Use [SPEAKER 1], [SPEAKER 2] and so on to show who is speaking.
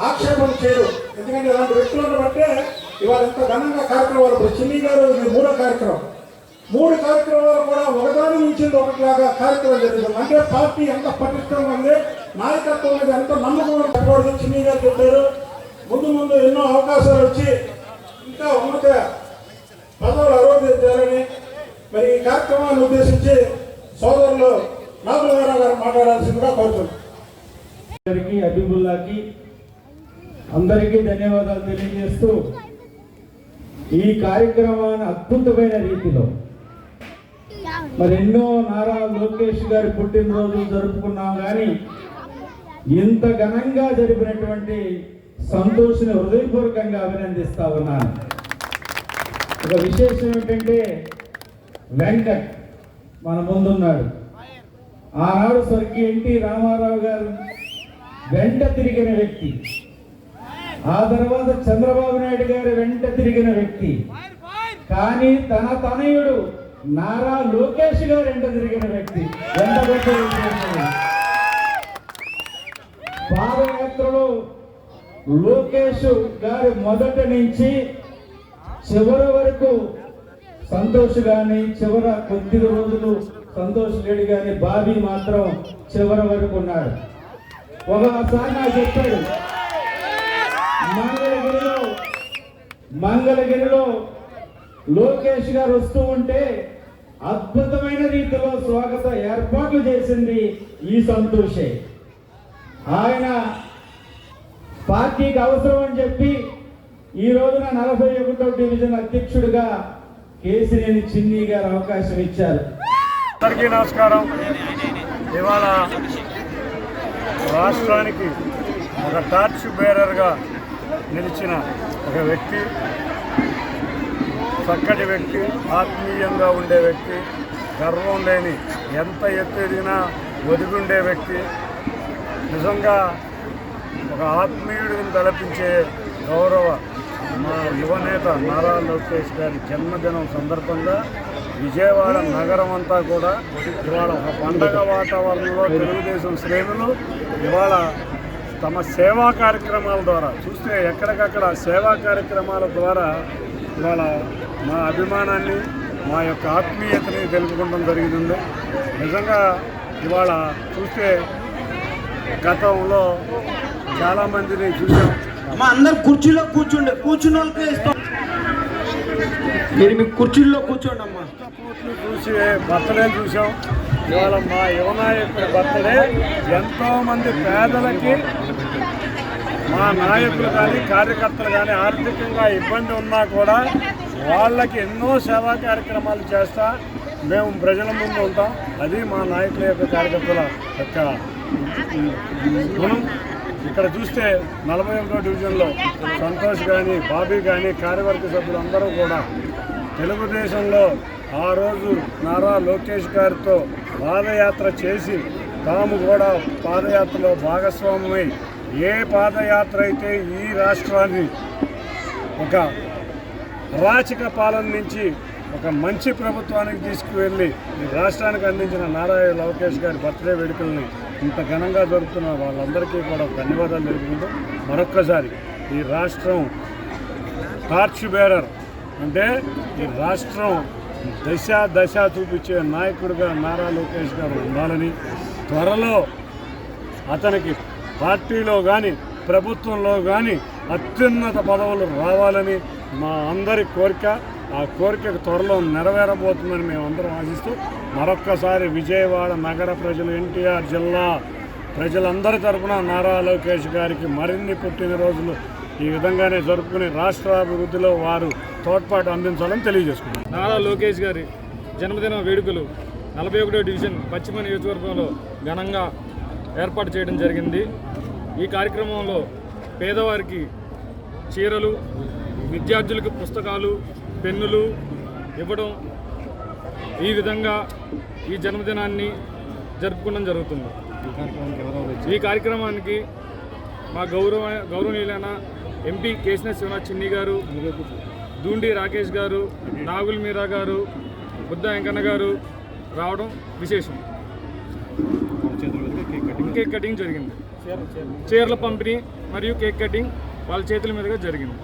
[SPEAKER 1] ఆక్షేపణ చేయరు. ఎందుకంటే ఇలాంటి వ్యక్తులను బట్టే ఇవాళ ఎంత ఘనంగా కార్యక్రమాలు. ఇప్పుడు చిన్ని గారు ఇది 3వ కార్యక్రమం. 3 కార్యక్రమాలు కూడా ఒకదాని నుంచి ఒకటిలాగా కార్యక్రమం జరుగుతుంది. అంటే పార్టీ ఎంత పటిష్టంగా ఉంది, నాయకత్వం అనేది ఎంత నమ్మకం చెప్పకూడదు. చిన్ని గారు చెప్పారు ముందు ముందు ఎన్నో అవకాశాలు వచ్చి ఇంకా ఉన్నత పదవులు అరోధించాలని. మరి ఈ కార్యక్రమాన్ని ఉద్దేశించి సోదరులు నాగులరావు గారు మాట్లాడాల్సిందిగా కోరుతున్నాం.
[SPEAKER 2] అబీబుల్లాకి అందరికీ ధన్యవాదాలు తెలియజేస్తూ ఈ కార్యక్రమాన్ని అద్భుతమైన రీతిలో మరి ఎన్నో నారా లోకేష్ గారి పుట్టినరోజు జరుపుకున్నాం, కానీ ఇంత ఘనంగా జరిపినటువంటి సంతోష్ని హృదయపూర్వకంగా అభినందిస్తా ఉన్నాను. ఒక విశేషం ఏంటంటే వెంకట్ మన ముందున్నాడు. ఆనాడు స్వర్గీయ ఎన్టీ రామారావు గారు వెంట తిరిగిన వ్యక్తి, ఆ తర్వాత చంద్రబాబు నాయుడు గారు వెంట తిరిగిన వ్యక్తి, కానీ తన తనయుడు నారా లోకేష్ గారు వెంట తిరిగిన వ్యక్తి. పాదయాత్రలో లోకేష్ గారు మొదటి నుంచి చివరి వరకు సంతోష్ గాని, చివర కొద్ది రోజులు సంతోష్ లేడు కానీ బాబీ మాత్రం చివరి వరకు ఉన్నాడు. ఒకసారి నాకు చెప్పాడు, మంగళగిరిలో లోకేష్ గారు వస్తూ ఉంటే అద్భుతమైన రీతిలో స్వాగత ఏర్పాట్లు చేసింది ఈ సంతోషే. ఆయన పార్టీకి అవసరం అని చెప్పి ఈ రోజున 41వ డివిజన్ అధ్యక్షుడిగా కేసినేని చిన్ని గారు అవకాశం ఇచ్చారు.
[SPEAKER 3] అందరికీ నమస్కారం. ఇవాళ రాష్ట్రానికి ఒక టార్చ్ బేరర్గా నిలిచిన ఒక వ్యక్తి, చక్కటి వ్యక్తి, ఆత్మీయంగా ఉండే వ్యక్తి, గర్వం లేని, ఎంత ఎత్తు ఎదిగినా ఒదిగుండే వ్యక్తి, నిజంగా ఒక ఆత్మీయుడిని తలపించే గౌరవ మా యువనేత నారా లోకేష్ గారి జన్మదినం సందర్భంగా విజయవాడ నగరం అంతా కూడా ఇవాళ ఒక పండగ వాతావరణంలో తెలుగుదేశం శ్రేణులు ఇవాళ తమ సేవా కార్యక్రమాల ద్వారా చూస్తే ఎక్కడికక్కడ సేవా కార్యక్రమాల ద్వారా ఇవాళ మా అభిమానాన్ని, మా యొక్క ఆత్మీయతని తెలుపుకోవడం జరిగింది. నిజంగా ఇవాళ చూస్తే గతంలో చాలామందిని చూసాం.
[SPEAKER 4] అందరు కుర్చీలో కూర్చున్న వాళ్ళకే ఇస్తాం. మీరు మీ కుర్చీల్లో కూర్చోండి అమ్మా.
[SPEAKER 3] చూసి బర్త్డే చూసాం. ఇవాళ మా యువనాయకుడి బర్త్డే ఎంతోమంది పేదలకి, మా నాయకులు కానీ కార్యకర్తలు కానీ ఆర్థికంగా ఇబ్బంది ఉన్నా కూడా వాళ్ళకి ఎన్నో సేవా కార్యక్రమాలు చేస్తా మేము ప్రజల ముందు ఉంటాం. అది మా నాయకుల యొక్క కార్యకర్తల యొక్క గుణం. ఇక్కడ చూస్తే 41వ డివిజన్లో సంతోష్ కానీ, బాబీ కానీ, కార్యవర్గ సభ్యులందరూ కూడా తెలుగుదేశంలో ఆ రోజు నారా లోకేష్ గారితో పాదయాత్ర చేసి తాము కూడా పాదయాత్రలో భాగస్వామ్యమై ఏ పాదయాత్ర అయితే ఈ రాష్ట్రాన్ని ఒక అరాచక పాలన నుంచి ఒక మంచి ప్రభుత్వానికి తీసుకువెళ్ళి ఈ రాష్ట్రానికి అందించిన నారా లోకేష్ గారి బర్త్డే వేడుకల్ని ఇంత ఘనంగా జరుపుతున్న వాళ్ళందరికీ కూడా ధన్యవాదాలు తెలుపుకుంటూ మరొక్కసారి ఈ రాష్ట్రం టార్చ్ బేరర్ అంటే ఈ రాష్ట్రం దశ చూపించే నాయకుడిగా నారా లోకేష్ గారు ఉండాలని, త్వరలో అతనికి పార్టీలో కానీ ప్రభుత్వంలో కానీ అత్యున్నత పదవులు రావాలని మా అందరి కోరిక. ఆ కోరికకు త్వరలో నెరవేరబోతుందని మేమందరం ఆశిస్తూ మరొక్కసారి విజయవాడ నగర ప్రజలు, ఎన్టీఆర్ జిల్లా ప్రజలందరి తరఫున నారా లోకేష్ గారికి మరిన్ని పుట్టినరోజులు ఈ విధంగానే జరుపుకుని రాష్ట్రాభివృద్ధిలో వారు తోడ్పాటు అందించాలని తెలియజేసుకున్నాం.
[SPEAKER 5] నారా లోకేష్ గారి జన్మదిన వేడుకలు 41వ డివిజన్ పశ్చిమ నియోజకవర్గంలో ఘనంగా ఏర్పాటు చేయడం జరిగింది. ఈ కార్యక్రమంలో పేదవారికి చీరలు, విద్యార్థులకు పుస్తకాలు, పెన్నులు ఇవ్వడం, ఈ విధంగా ఈ జన్మదినాన్ని జరుపుకోవడం జరుగుతుంది. ఈ కార్యక్రమానికి మా గౌరవనీయులైన ఎంపీ కేసినేని శివనాథ్ చిన్ని గారు, దూండి రాకేష్ గారు, నాగుల్ మీరా గారు, బుద్ధ వెంకన్న గారు రావడం విశేషం. కేక్ కటింగ్ జరిగింది, చీరల పంపిణీ మరియు కేక్ కటింగ్ వాళ్ళ చేతుల మీదుగా జరిగింది.